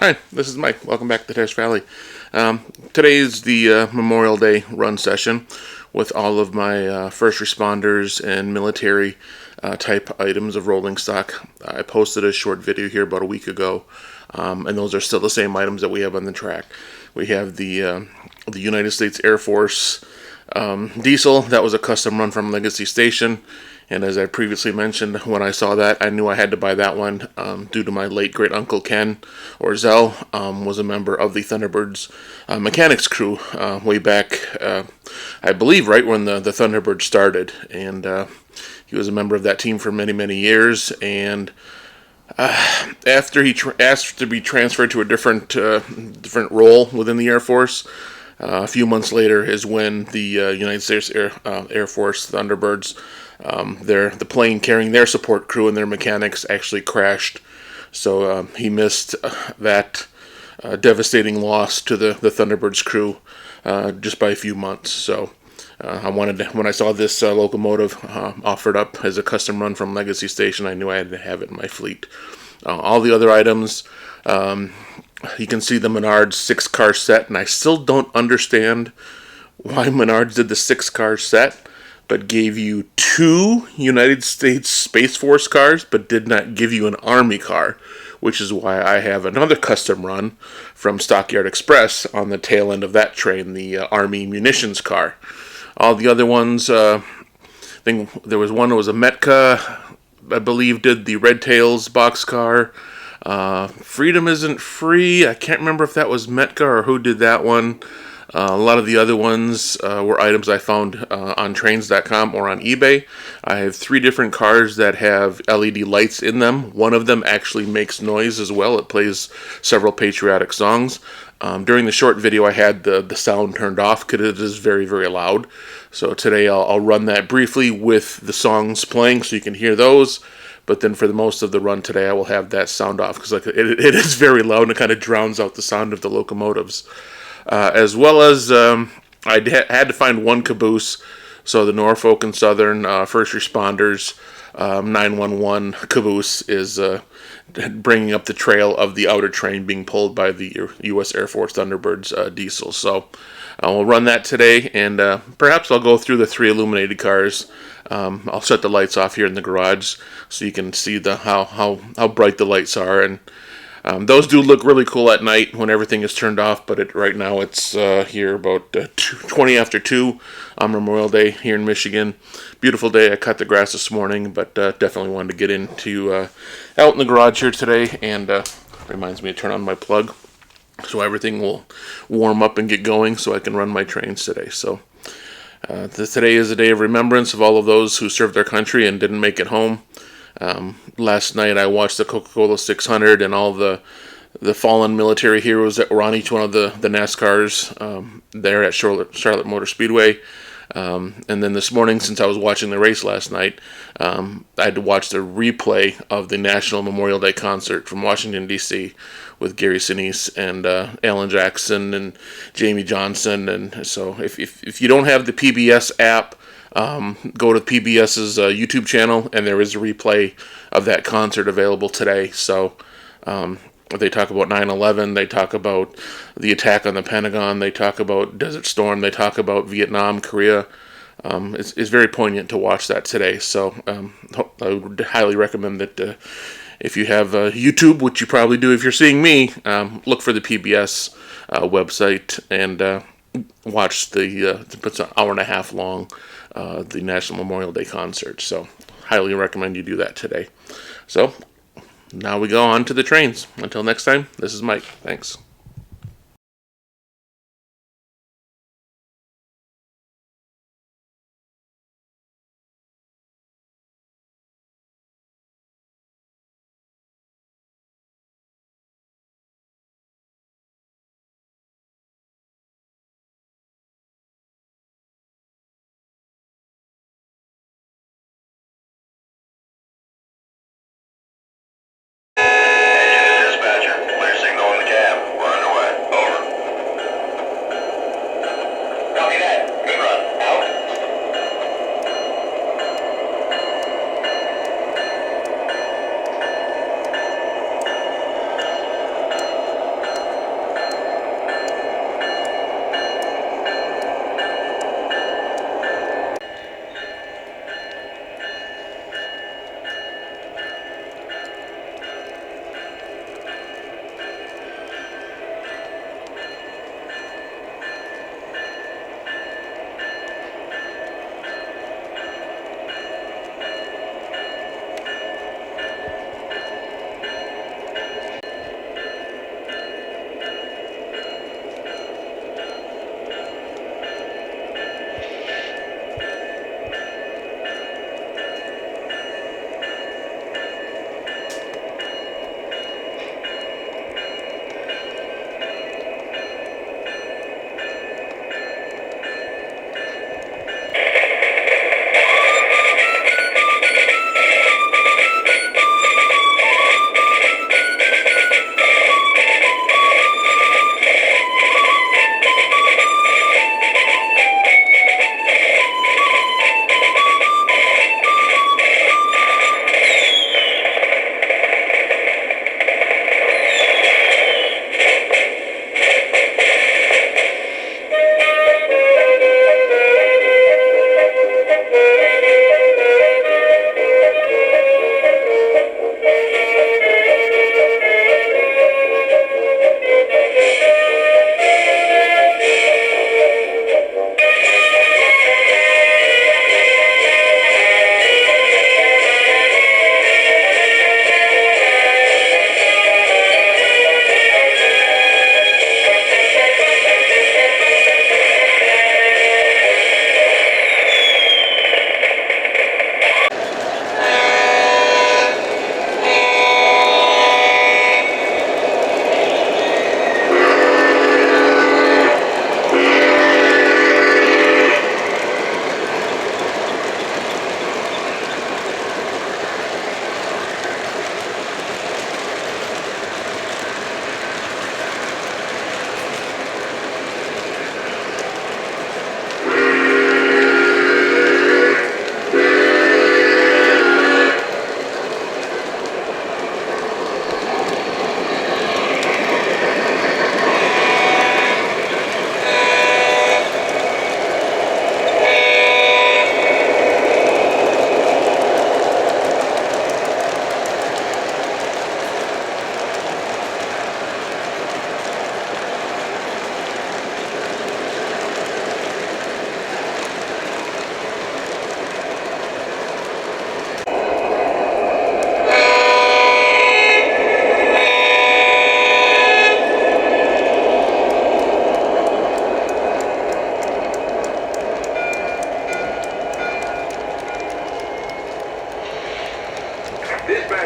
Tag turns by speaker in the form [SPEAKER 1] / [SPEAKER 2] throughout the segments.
[SPEAKER 1] Hi, this is Mike. Welcome back to Tesh Valley. Today is the Memorial Day run session with all of my first responders and military type items of rolling stock. I posted a short video here about a week ago, and those are still the same items that we have on the track. We have the United States Air Force diesel. That was a custom run from Legacy Station. And as I previously mentioned, when I saw that, I knew I had to buy that one due to my late great uncle Ken, or Zell, was a member of the Thunderbirds mechanics crew way back, I believe, right when the Thunderbirds started. And he was a member of that team for many, many years. And after he asked to be transferred to a different role within the Air Force, a few months later is when the United States Air Force Thunderbirds, the plane carrying their support crew and their mechanics actually crashed. So he missed that devastating loss to the Thunderbirds crew just by a few months. So when I saw this locomotive offered up as a custom run from Legacy Station, I knew I had to have it in my fleet. All the other items, you can see the Menards 6-car set, and I still don't understand why Menards did the 6-car set, but gave you 2 United States Space Force cars, but did not give you an Army car, which is why I have another custom run from Stockyard Express on the tail end of that train, the Army munitions car. All the other ones, I think there was one that was a Metca, I believe, did the Red Tails boxcar. Freedom Isn't Free. I can't remember if that was Metca or who did that one. A lot of the other ones were items I found on trains.com or on eBay. I have 3 different cars that have LED lights in them. One of them actually makes noise as well. It plays several patriotic songs. During the short video, I had the sound turned off because it is very, very loud. So today I'll run that briefly with the songs playing so you can hear those. But then for the most of the run today, I will have that sound off because it is very loud and it kind of drowns out the sound of the locomotives. As well as I had to find one caboose. So the Norfolk and Southern first responders 911 caboose is bringing up the trail of the outer train being pulled by the U.S. Air Force Thunderbirds diesel. So we'll run that today, and perhaps I'll go through the 3 illuminated cars. I'll shut the lights off here in the garage so you can see how bright the lights are, and those do look really cool at night when everything is turned off, but right now it's here about 20 after 2 on Memorial Day here in Michigan. Beautiful day. I cut the grass this morning, but definitely wanted to get into out in the garage here today, and reminds me to turn on my plug so everything will warm up and get going so I can run my trains today. So today is a day of remembrance of all of those who served their country and didn't make it home. Last night I watched the Coca-Cola 600 and all the fallen military heroes that were on each one of the NASCARs there at Charlotte Motor Speedway. And then this morning, since I was watching the race last night, I had to watch the replay of the National Memorial Day concert from Washington, D.C. with Gary Sinise and Alan Jackson and Jamie Johnson. And so if you don't have the PBS app, go to PBS's YouTube channel, and there is a replay of that concert available today. So they talk about 9/11, they talk about the attack on the Pentagon, they talk about Desert Storm, they talk about Vietnam, Korea. It's very poignant to watch that today. So I would highly recommend that if you have YouTube, which you probably do if you're seeing me, look for the PBS website and watch it's an hour and a half long, the National Memorial Day concert. So highly recommend you do that today. So now we go on to the trains. Until next time, this is Mike. Thanks.
[SPEAKER 2] Engine to dispatcher. Clear signal in the cab.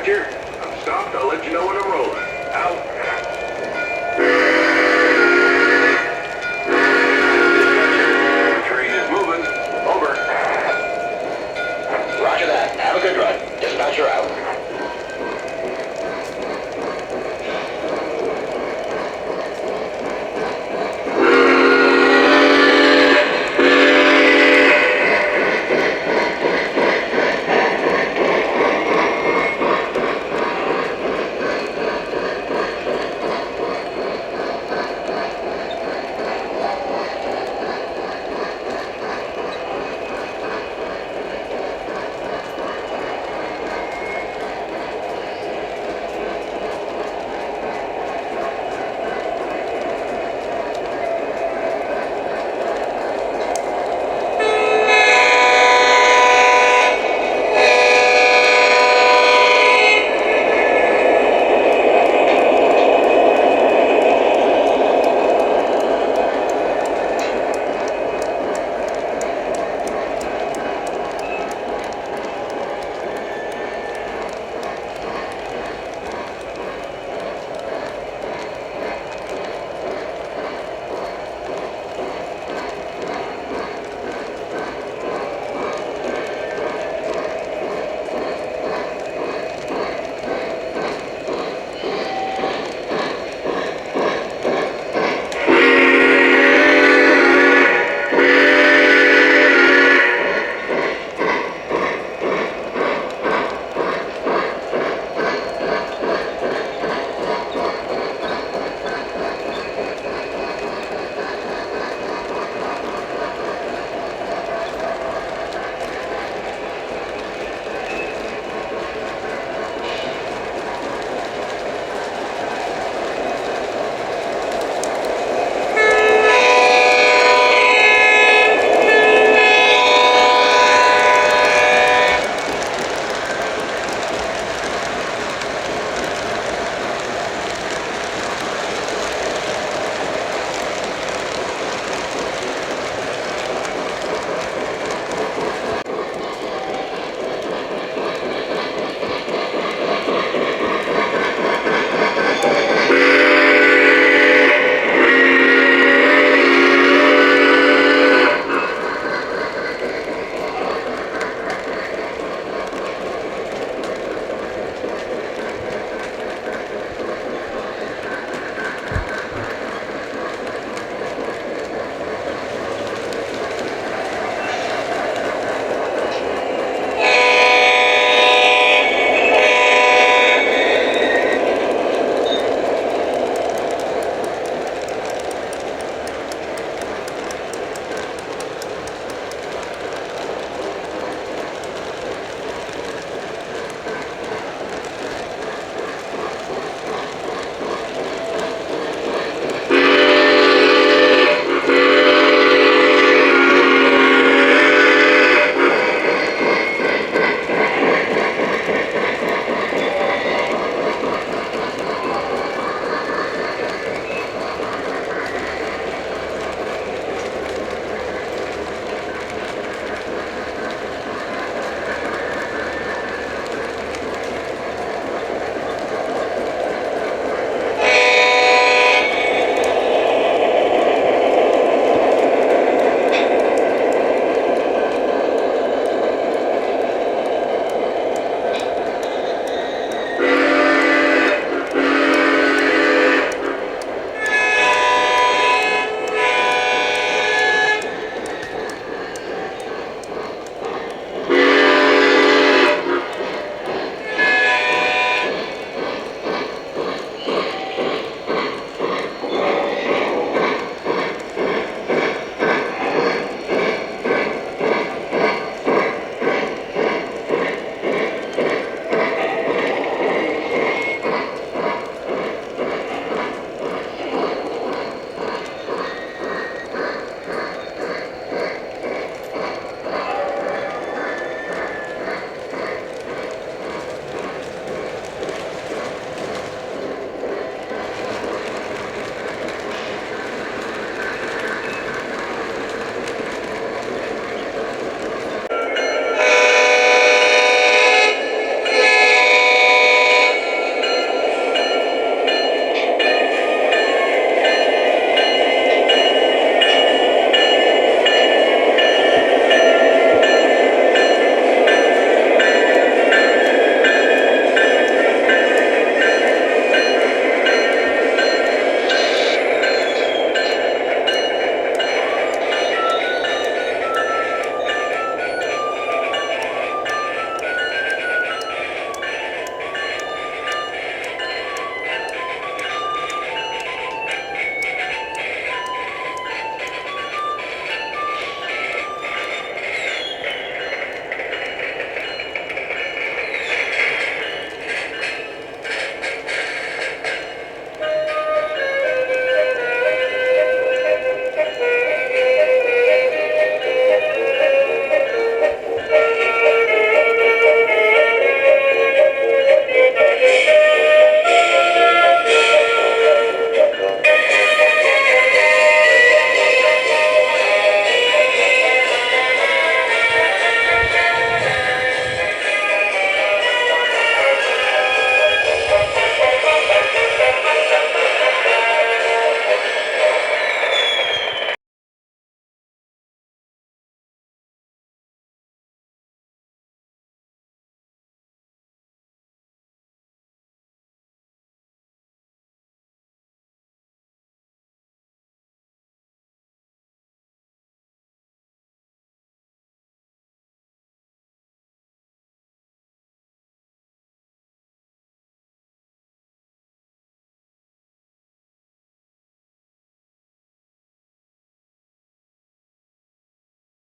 [SPEAKER 2] Roger. I'm stopped. I'll let you know when I'm rolling.